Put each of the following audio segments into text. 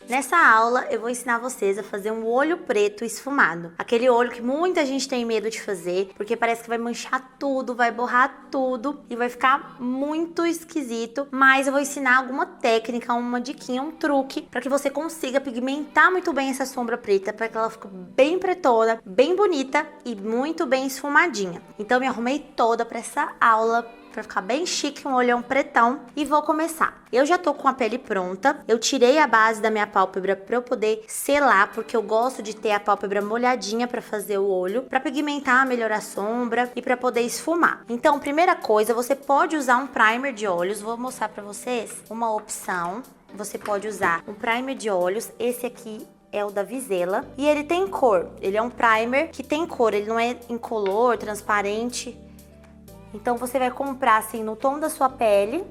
Nessa aula eu vou ensinar vocês a fazer um olho preto esfumado. Aquele olho que muita gente tem medo de fazer, porque parece que vai manchar tudo, vai borrar tudo e vai ficar muito esquisito. Mas eu vou ensinar alguma técnica, uma diquinha, um truque para que você consiga pigmentar muito bem essa sombra preta, para que ela fique bem pretona, bem bonita e muito bem esfumadinha. Então eu me arrumei toda para essa aula, pra ficar bem chique, um olhão pretão, e vou começar. Eu já tô com a pele pronta, eu tirei a base da minha pálpebra pra eu poder selar, porque eu gosto de ter a pálpebra molhadinha pra fazer o olho, pra pigmentar, melhorar a sombra e pra poder esfumar. Então, primeira coisa, você pode usar um primer de olhos, vou mostrar pra vocês uma opção. Você pode usar um primer de olhos, esse aqui é o da Vizela, e ele tem cor, ele é um primer que tem cor, ele não é incolor, transparente. Então você vai comprar assim no tom da sua pele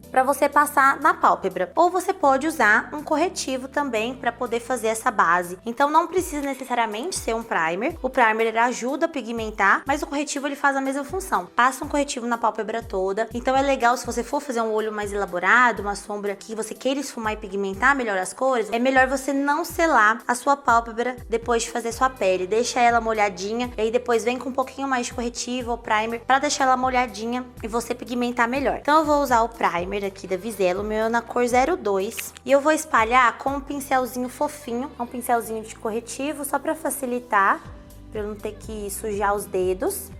para você passar na pálpebra. Ou você pode usar um corretivo também para poder fazer essa base. Então não precisa necessariamente ser um primer. O primer ele ajuda a pigmentar, mas o corretivo ele faz a mesma função. Passa um corretivo na pálpebra toda. Então é legal se você for fazer um olho mais elaborado, uma sombra que você queira esfumar e pigmentar melhor as cores, é melhor você não selar a sua pálpebra depois de fazer sua pele. Deixa ela molhadinha e aí depois vem com um pouquinho mais de corretivo ou primer para deixar ela molhadinha e você pigmentar melhor. Então eu vou usar o primer aqui da Vizela, o meu é na cor 02, e eu vou espalhar com um pincelzinho fofinho, um pincelzinho de corretivo, só para facilitar, para eu não ter que sujar os dedos.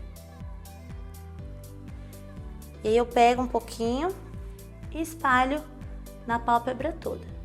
E aí eu pego um pouquinho e espalho na pálpebra toda.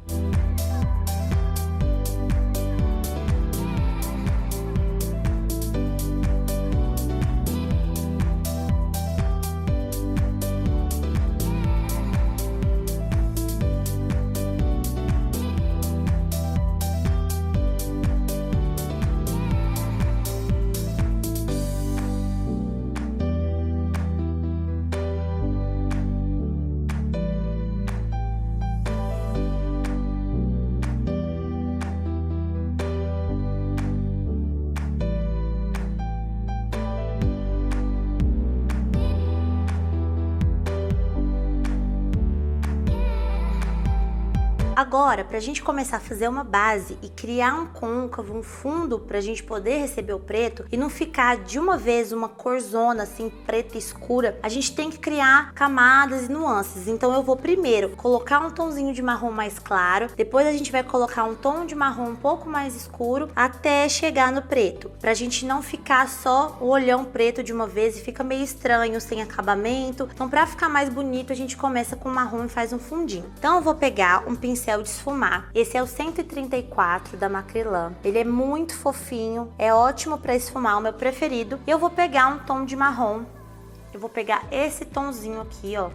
Agora, pra gente começar a fazer uma base e criar um côncavo, um fundo pra gente poder receber o preto e não ficar de uma vez uma corzona assim preta escura, a gente tem que criar camadas e nuances. Então eu vou primeiro colocar um tomzinho de marrom mais claro, depois a gente vai colocar um tom de marrom um pouco mais escuro até chegar no preto, pra gente não ficar só o olhão preto de uma vez e fica meio estranho, sem acabamento. Então pra ficar mais bonito a gente começa com marrom e faz um fundinho. Então eu vou pegar um pincel de esfumar. Esse é o 134 da Macrylan. Ele é muito fofinho, é ótimo para esfumar, o meu preferido. E eu vou pegar um tom de marrom. Eu vou pegar esse tomzinho aqui, ó,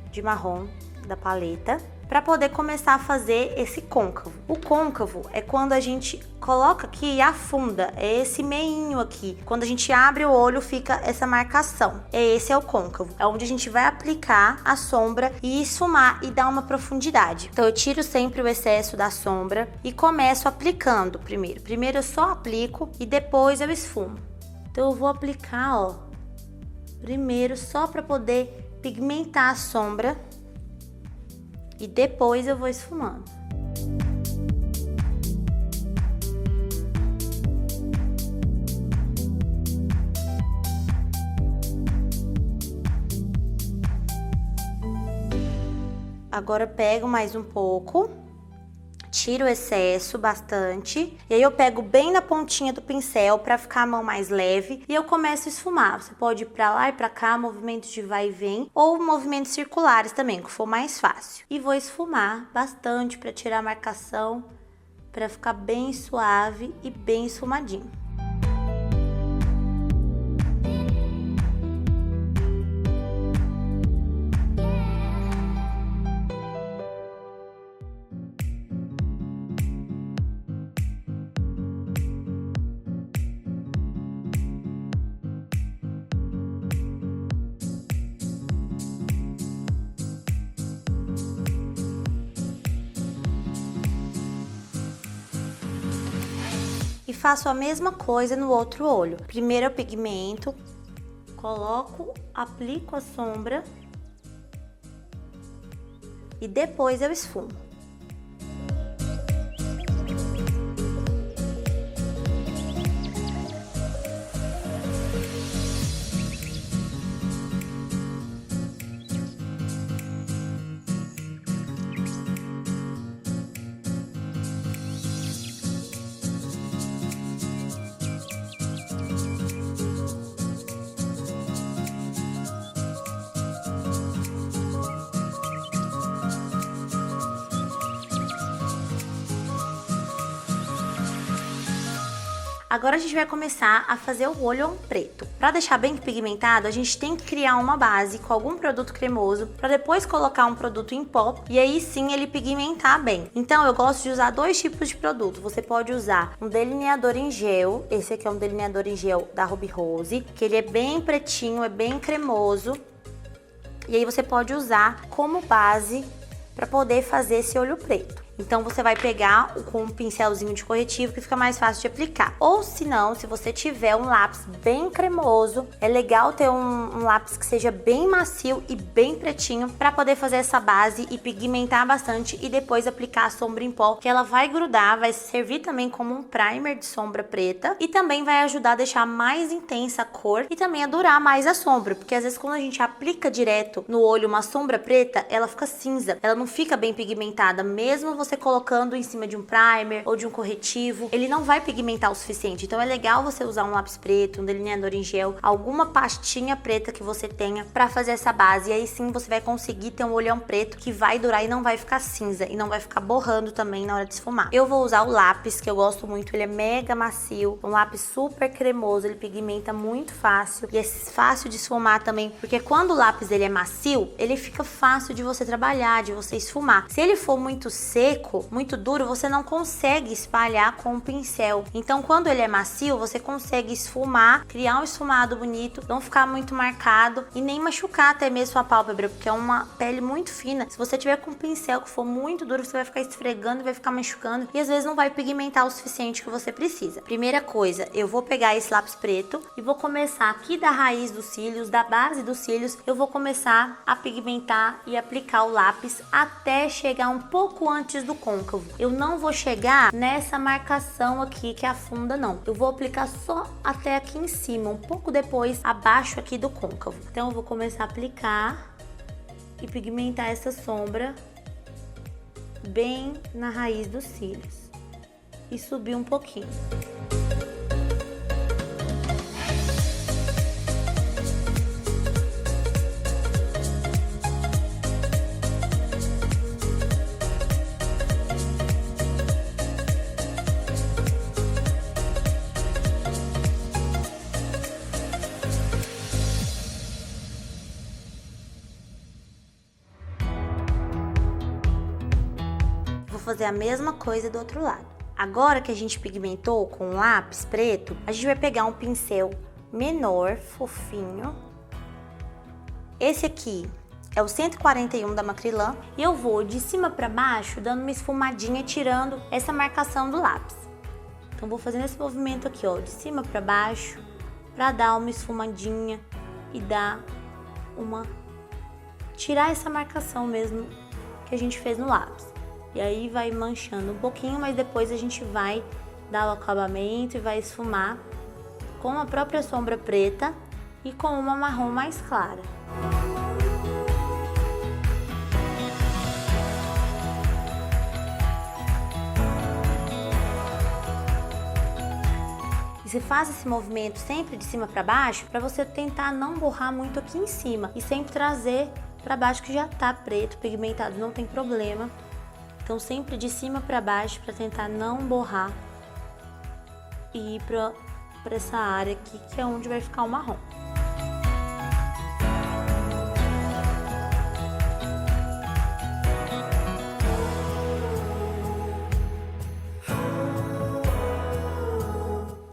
de marrom da paleta, para poder começar a fazer esse côncavo. O côncavo é quando a gente coloca aqui e afunda, é esse meinho aqui. Quando a gente abre o olho fica essa marcação. Esse é o côncavo, é onde a gente vai aplicar a sombra e esfumar e dar uma profundidade. Então eu tiro sempre o excesso da sombra e começo aplicando primeiro. Primeiro eu só aplico e depois eu esfumo. Então eu vou aplicar, ó, primeiro só para poder pigmentar a sombra. E depois eu vou esfumando. Agora eu pego mais um pouco, tiro o excesso bastante, e aí eu pego bem na pontinha do pincel para ficar a mão mais leve e eu começo a esfumar. Você pode ir para lá e para cá, movimentos de vai e vem, ou movimentos circulares também, que for mais fácil. E vou esfumar bastante para tirar a marcação, para ficar bem suave e bem esfumadinho. E faço a mesma coisa no outro olho. Primeiro eu pigmento, coloco, aplico a sombra e depois eu esfumo. Agora a gente vai começar a fazer o olho preto. Para deixar bem pigmentado, a gente tem que criar uma base com algum produto cremoso para depois colocar um produto em pó e aí sim ele pigmentar bem. Então eu gosto de usar dois tipos de produto. Você pode usar um delineador em gel. Esse aqui é um delineador em gel da Ruby Rose, que ele é bem pretinho, é bem cremoso. E aí você pode usar como base para poder fazer esse olho preto. Então você vai pegar com um pincelzinho de corretivo que fica mais fácil de aplicar. Ou se não, se você tiver um lápis bem cremoso, é legal ter um lápis que seja bem macio e bem pretinho para poder fazer essa base e pigmentar bastante e depois aplicar a sombra em pó, que ela vai grudar, vai servir também como um primer de sombra preta e também vai ajudar a deixar mais intensa a cor e também a durar mais a sombra, porque às vezes quando a gente aplica direto no olho uma sombra preta, ela fica cinza, ela não fica bem pigmentada, mesmo você colocando em cima de um primer ou de um corretivo, ele não vai pigmentar o suficiente. Então é legal você usar um lápis preto, um delineador em gel, alguma pastinha preta que você tenha para fazer essa base, e aí sim você vai conseguir ter um olhão preto que vai durar e não vai ficar cinza e não vai ficar borrando também na hora de esfumar. Eu vou usar o lápis, que eu gosto muito, ele é mega macio, um lápis super cremoso, ele pigmenta muito fácil e é fácil de esfumar também, porque quando o lápis ele é macio, ele fica fácil de você trabalhar, de você esfumar. Se ele for muito seco, muito duro, você não consegue espalhar com o pincel. Então quando ele é macio, você consegue esfumar, criar um esfumado bonito, não ficar muito marcado e nem machucar até mesmo sua pálpebra, porque é uma pele muito fina. Se você tiver com um pincel que for muito duro, você vai ficar esfregando e vai ficar machucando e às vezes não vai pigmentar o suficiente que você precisa. Primeira coisa, eu vou pegar esse lápis preto e vou começar aqui da raiz dos cílios, da base dos cílios, eu vou começar a pigmentar e aplicar o lápis até chegar um pouco antes do côncavo. Eu não vou chegar nessa marcação aqui que afunda, não. Eu vou aplicar só até aqui em cima, um pouco depois abaixo aqui do côncavo. Então eu vou começar a aplicar e pigmentar essa sombra bem na raiz dos cílios e subir um pouquinho. Fazer a mesma coisa do outro lado. Agora que a gente pigmentou com o lápis preto, a gente vai pegar um pincel menor, fofinho. Esse aqui é o 141 da Macrylan e eu vou de cima para baixo dando uma esfumadinha, tirando essa marcação do lápis. Então vou fazendo esse movimento aqui, ó, de cima para baixo, para dar uma esfumadinha e dar uma... tirar essa marcação mesmo que a gente fez no lápis. E aí vai manchando um pouquinho, mas depois a gente vai dar o acabamento e vai esfumar com a própria sombra preta e com uma marrom mais clara. E você faz esse movimento sempre de cima para baixo para você tentar não borrar muito aqui em cima e sempre trazer para baixo, que já tá preto, pigmentado, não tem problema. Então sempre de cima para baixo para tentar não borrar e ir para essa área aqui, que é onde vai ficar o marrom.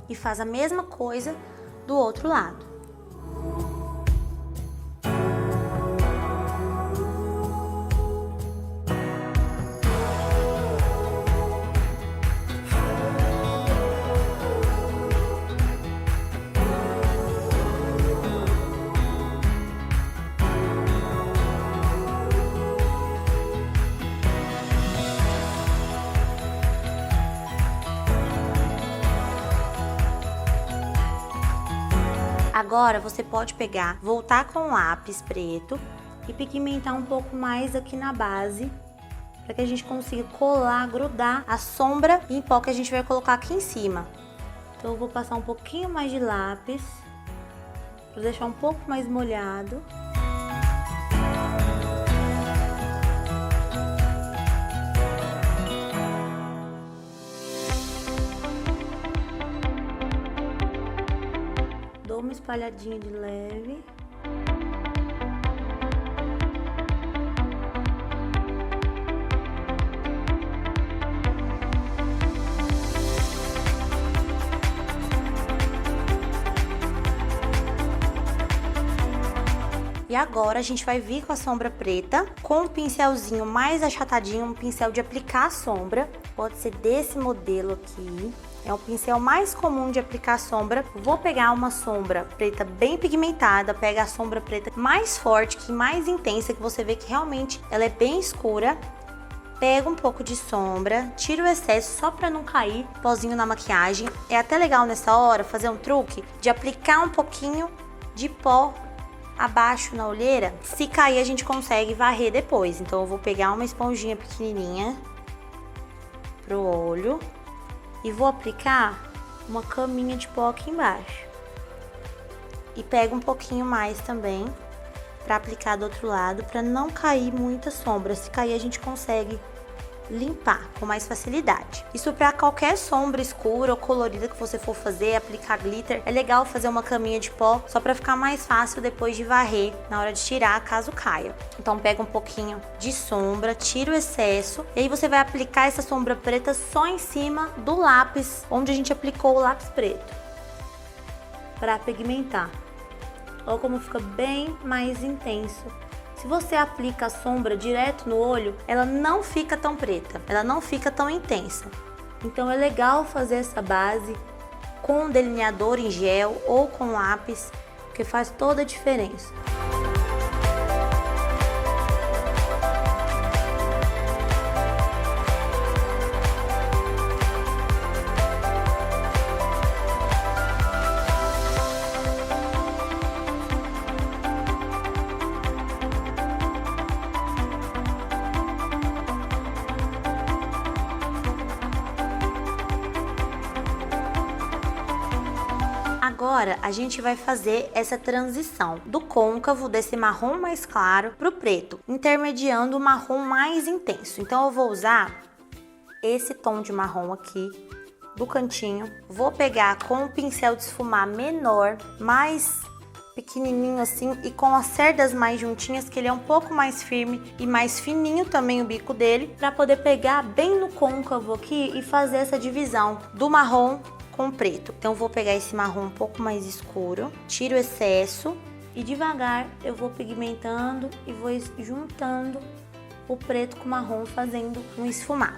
E faz a mesma coisa do outro lado. Agora você pode pegar, voltar com o lápis preto e pigmentar um pouco mais aqui na base, para que a gente consiga colar, grudar a sombra em pó que a gente vai colocar aqui em cima. Então eu vou passar um pouquinho mais de lápis, para deixar um pouco mais molhado. espalhadinha de leve. E agora a gente vai vir com a sombra preta, com um pincelzinho mais achatadinho, um pincel de aplicar sombra. Pode ser desse modelo aqui. É o pincel mais comum de aplicar sombra. Vou pegar uma sombra preta bem pigmentada, pega a sombra preta mais forte, que mais intensa, que você vê que realmente ela é bem escura. Pega um pouco de sombra, tira o excesso só para não cair pozinho na maquiagem. É até legal nessa hora fazer um truque de aplicar um pouquinho de pó abaixo na olheira. Se cair a gente consegue varrer depois. Então eu vou pegar uma esponjinha pequenininha pro olho e vou aplicar uma caminha de pó aqui embaixo. E pego um pouquinho mais também para aplicar do outro lado, para não cair muita sombra. Se cair a gente consegue limpar com mais facilidade. Isso para qualquer sombra escura ou colorida que você for fazer, aplicar glitter, é legal fazer uma caminha de pó, só para ficar mais fácil depois de varrer, na hora de tirar, caso caia. Então pega um pouquinho de sombra, tira o excesso, e aí você vai aplicar essa sombra preta só em cima do lápis, onde a gente aplicou o lápis preto, para pigmentar. Olha como fica bem mais intenso. Se você aplica a sombra direto no olho, ela não fica tão preta, ela não fica tão intensa. Então é legal fazer essa base com um delineador em gel ou com lápis, porque faz toda a diferença. Agora a gente vai fazer essa transição do côncavo, desse marrom mais claro, pro preto, intermediando o marrom mais intenso. Então eu vou usar esse tom de marrom aqui do cantinho, vou pegar com um pincel de esfumar menor, mais pequenininho assim, e com as cerdas mais juntinhas, que ele é um pouco mais firme e mais fininho também o bico dele, para poder pegar bem no côncavo aqui e fazer essa divisão do marrom com preto. Então vou pegar esse marrom um pouco mais escuro, tiro o excesso e devagar eu vou pigmentando e vou juntando o preto com o marrom, fazendo um esfumado.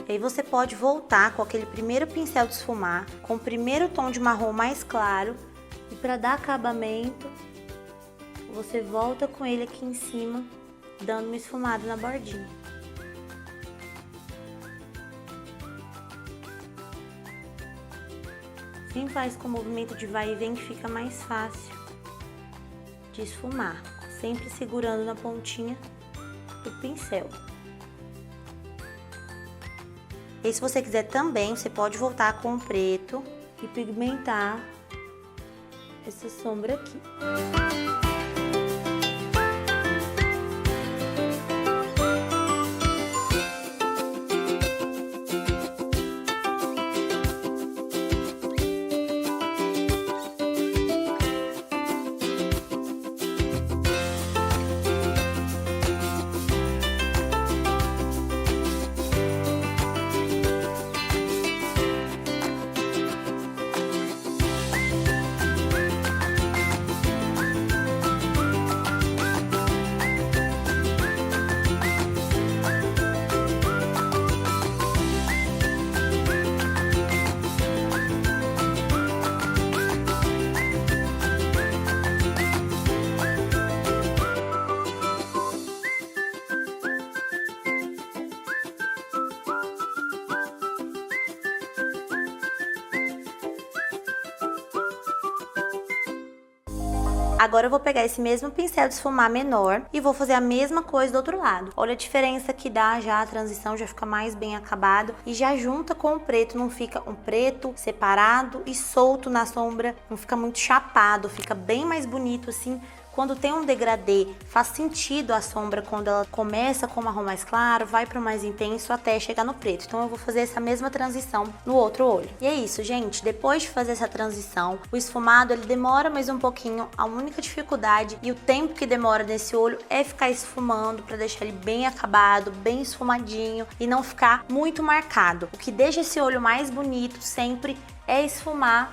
Aí você pode voltar com aquele primeiro pincel de esfumar, com o primeiro tom de marrom mais claro, e para dar acabamento, você volta com ele aqui em cima, dando uma esfumada na bordinha. Assim faz com o movimento de vai e vem que fica mais fácil de esfumar, sempre segurando na pontinha do pincel. E se você quiser também, você pode voltar com o preto e pigmentar essa sombra aqui. Agora eu vou pegar esse mesmo pincel de esfumar menor e vou fazer a mesma coisa do outro lado. Olha a diferença que dá já, a transição já fica mais bem acabado e já junta com o preto, não fica um preto separado e solto na sombra, não fica muito chapado, fica bem mais bonito assim. Quando tem um degradê, faz sentido a sombra quando ela começa com o marrom mais claro, vai para o mais intenso até chegar no preto. Então eu vou fazer essa mesma transição no outro olho. E é isso, gente. Depois de fazer essa transição, o esfumado ele demora mais um pouquinho. A única dificuldade e o tempo que demora nesse olho é ficar esfumando para deixar ele bem acabado, bem esfumadinho e não ficar muito marcado. O que deixa esse olho mais bonito sempre é esfumar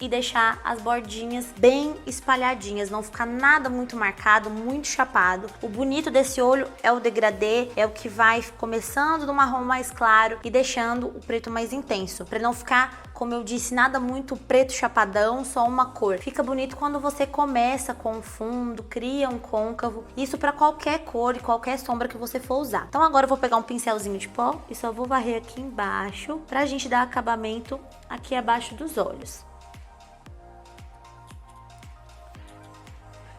e deixar as bordinhas bem espalhadinhas, não ficar nada muito marcado, muito chapado. O bonito desse olho é o degradê, é o que vai começando no marrom mais claro e deixando o preto mais intenso, para não ficar, como eu disse, nada muito preto chapadão, só uma cor. Fica bonito quando você começa com o fundo, cria um côncavo, isso para qualquer cor e qualquer sombra que você for usar. Então agora eu vou pegar um pincelzinho de pó e só vou varrer aqui embaixo, pra gente dar acabamento aqui abaixo dos olhos.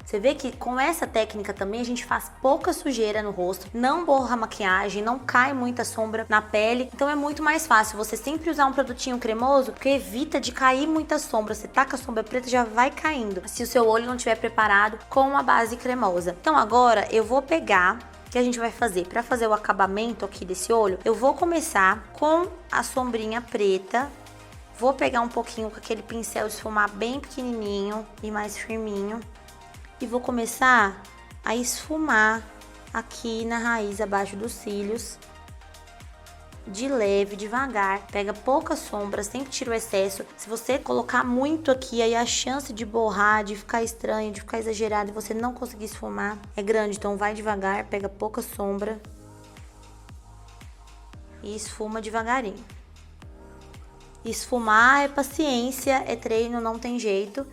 Você vê que com essa técnica também a gente faz pouca sujeira no rosto, não borra a maquiagem, não cai muita sombra na pele, então é muito mais fácil você sempre usar um produtinho cremoso, porque evita de cair muita sombra. Você taca a sombra preta, já vai caindo, se o seu olho não estiver preparado com uma base cremosa. Então agora eu vou pegar, que a gente vai fazer, para fazer o acabamento aqui desse olho, eu vou começar com a sombrinha preta. Vou pegar um pouquinho com aquele pincel de esfumar bem pequenininho e mais firminho. E vou começar a esfumar aqui na raiz, abaixo dos cílios, de leve, devagar. Pega pouca sombra, sempre tira o excesso. Se você colocar muito aqui, aí a chance de borrar, de ficar estranho, de ficar exagerado e você não conseguir esfumar é grande. Então vai devagar, pega pouca sombra e esfuma devagarinho. Esfumar é paciência, é treino, não tem jeito.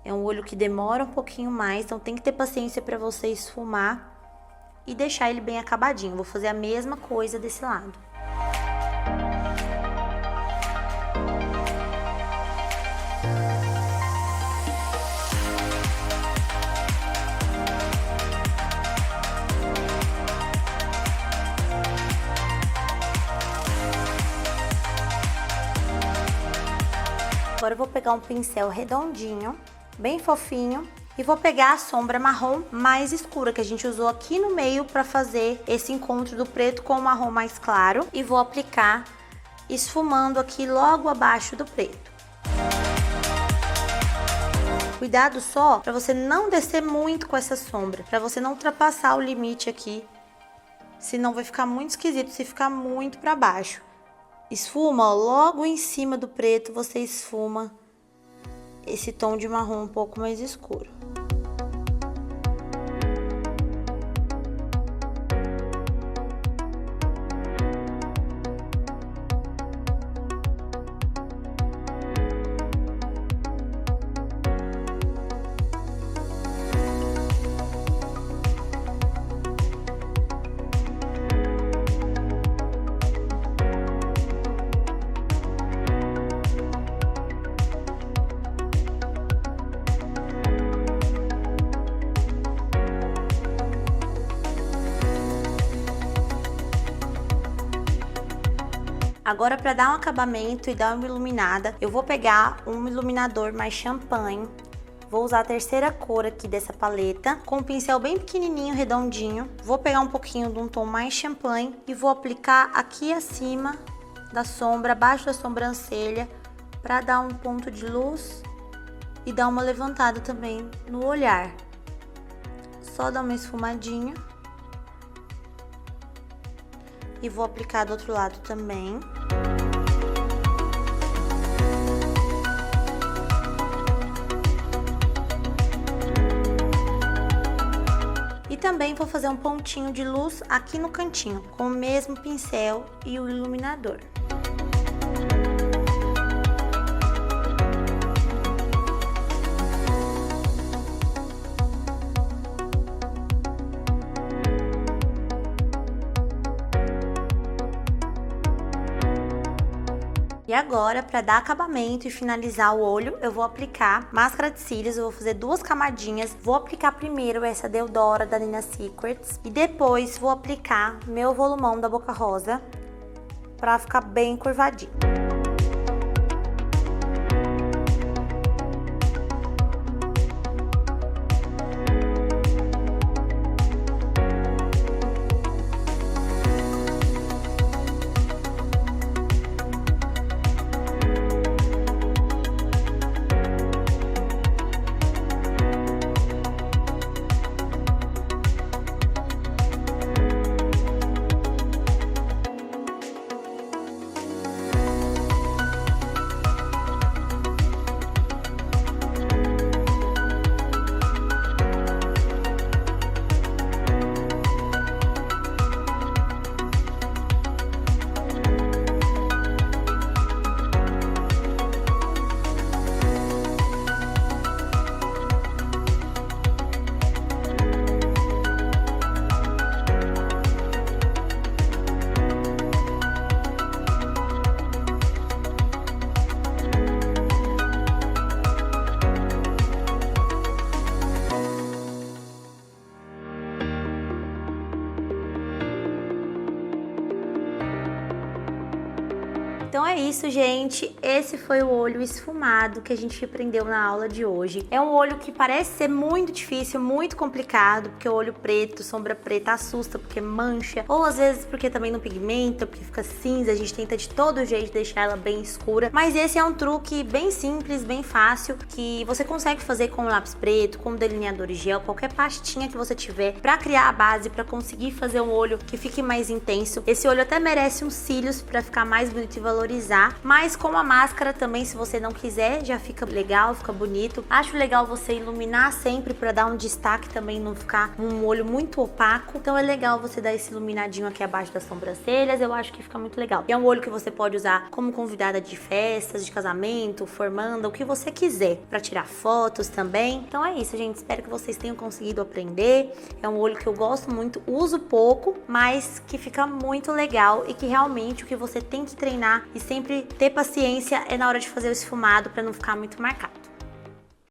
É um olho que demora um pouquinho mais, então tem que ter paciência para você esfumar e deixar ele bem acabadinho. Vou fazer a mesma coisa desse lado. Agora eu vou pegar um pincel redondinho, bem fofinho, e vou pegar a sombra marrom mais escura que a gente usou aqui no meio para fazer esse encontro do preto com o marrom mais claro e vou aplicar esfumando aqui logo abaixo do preto. Cuidado só para você não descer muito com essa sombra, para você não ultrapassar o limite aqui, senão vai ficar muito esquisito se ficar muito para baixo. Esfuma, ó, logo em cima do preto você esfuma esse tom de marrom um pouco mais escuro. Agora, para dar um acabamento e dar uma iluminada, eu vou pegar um iluminador mais champanhe. Vou usar a terceira cor aqui dessa paleta, com um pincel bem pequenininho, redondinho. Vou pegar um pouquinho de um tom mais champanhe e vou aplicar aqui acima da sombra, abaixo da sobrancelha, para dar um ponto de luz e dar uma levantada também no olhar. Só dar uma esfumadinha. E vou aplicar do outro lado também. E também vou fazer um pontinho de luz aqui no cantinho, com o mesmo pincel e o iluminador. E agora, para dar acabamento e finalizar o olho, eu vou aplicar máscara de cílios. Eu vou fazer 2 camadinhas. Vou aplicar primeiro essa Deodora da Nina Secrets e depois vou aplicar meu volumão da Boca Rosa para ficar bem curvadinho. Então é isso, gente. Esse foi o olho esfumado que a gente aprendeu na aula de hoje. É um olho que parece ser muito difícil, muito complicado, porque o olho preto, sombra preta assusta porque mancha, ou às vezes porque também não pigmenta, porque fica cinza, a gente tenta de todo jeito deixar ela bem escura. Mas esse é um truque bem simples, bem fácil, que você consegue fazer com lápis preto, com delineador de gel, qualquer pastinha que você tiver pra criar a base, pra conseguir fazer um olho que fique mais intenso. Esse olho até merece uns cílios pra ficar mais bonito e valorizar, mas com a máscara também, se você não quiser, já fica legal, fica bonito. Acho legal você iluminar sempre pra dar um destaque também, não ficar um olho muito opaco. Então é legal você dar esse iluminadinho aqui abaixo das sobrancelhas, eu acho que fica muito legal. E é um olho que você pode usar como convidada de festas, de casamento, formanda, o que você quiser, pra tirar fotos também. Então é isso, gente, espero que vocês tenham conseguido aprender. É um olho que eu gosto muito, uso pouco, mas que fica muito legal e que realmente o que você tem que treinar e sempre ter paciência é na hora de fazer o esfumado para não ficar muito marcado.